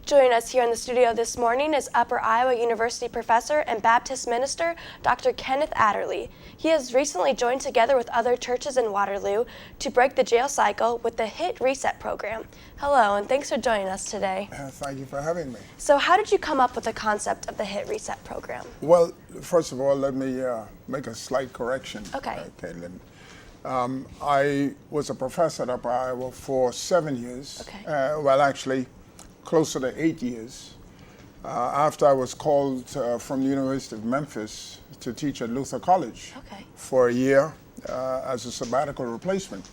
Joining us here in the studio this morning is Upper Iowa University professor and Baptist minister, Dr. Kenneth Adderley. He has recently joined together with other churches in Waterloo to break the jail cycle with the HIT Reset program. Hello, and thanks for joining us today. Thank you for having me. So how did you come up with the concept of the HIT Reset program? Well, first of all, let me make a slight correction. Okay. Caitlin. I was a professor at Upper Iowa for 7 years. Okay. Well, actually, closer to 8 years. After I was called from the University of Memphis to teach at Luther College for a year as a sabbatical replacement.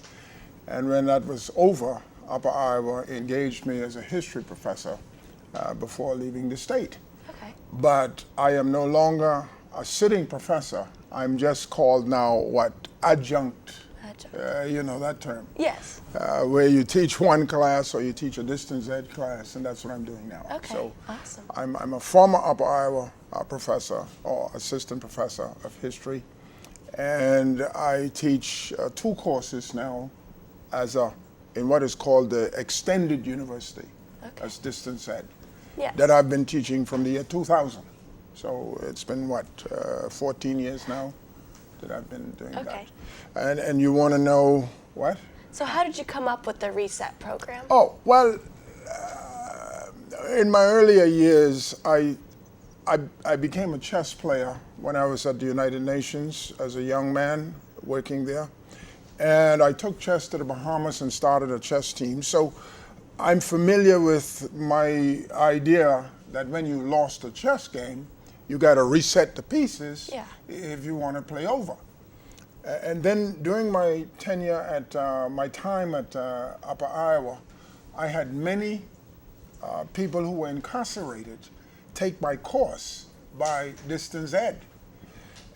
And when that was over, Upper Iowa engaged me as a history professor before leaving the state. Okay. But I am no longer a sitting professor. I'm just called now adjunct. You know that term. Yes. Where you teach one class or you teach a distance ed class, and that's what I'm doing now. Okay, So awesome. I'm a former Upper Iowa professor or assistant professor of history, and I teach 2 courses now in what is called the extended university as distance ed. Yes. That I've been teaching from the year 2000. So it's been 14 years now that I've been doing that. And you want to know what? So how did you come up with the Reset program? Oh, well, in my earlier years, I became a chess player when I was at the United Nations as a young man working there. And I took chess to the Bahamas and started a chess team. So I'm familiar with my idea that when you lost a chess game, you got to reset the pieces if you want to play over. And then during my tenure my time at Upper Iowa, I had many people who were incarcerated take my course by distance ed.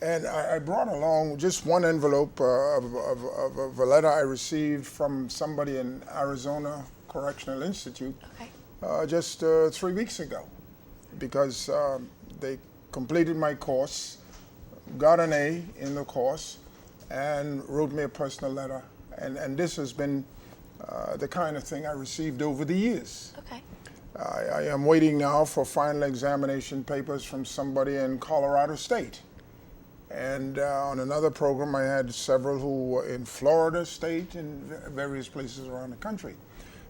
And I brought along just one envelope of a letter I received from somebody in Arizona Correctional Institute just 3 weeks ago, because they completed my course, got an A in the course, and wrote me a personal letter. And this has been the kind of thing I received over the years. Okay. I am waiting now for final examination papers from somebody in Colorado State. And on another program, I had several who were in Florida State and various places around the country.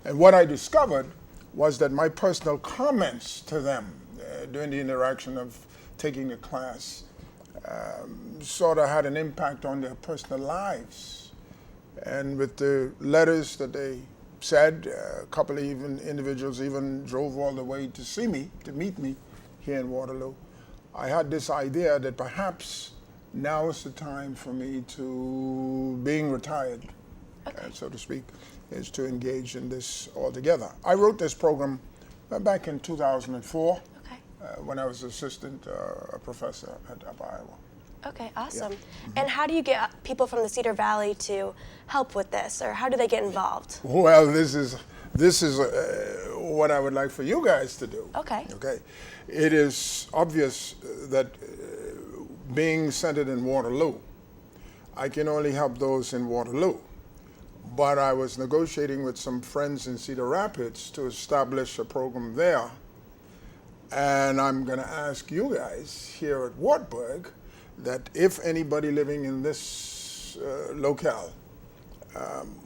And what I discovered was that my personal comments to them during the interaction of taking the class sort of had an impact on their personal lives. And with the letters that they said, a couple of individuals even drove all the way to see me, to meet me here in Waterloo. I had this idea that perhaps now is the time for me to, being retired, so to speak, is to engage in this altogether. I wrote this program back in 2004 when I was assistant professor at Upper Iowa. Okay, awesome. And how do you get people from the Cedar Valley to help with this, or how do they get involved? Well, this is what I would like for you guys to do. Okay. It is obvious that being centered in Waterloo, I can only help those in Waterloo. But I was negotiating with some friends in Cedar Rapids to establish a program there. And I'm going to ask you guys here at Wartburg that if anybody living in this locale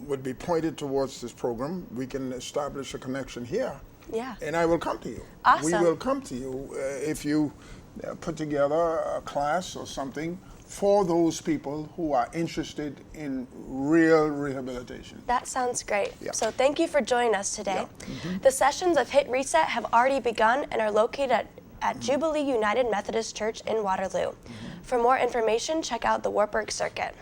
would be pointed towards this program, we can establish a connection here. Yeah. And I will come to you. Awesome. We will come to you if you put together a class or something for those people who are interested in real rehabilitation. That sounds great. Yeah. So thank you for joining us today. Yeah. The sessions of HIT Reset have already begun and are located at Jubilee United Methodist Church in Waterloo. For more information, check out the Wartburg Circuit.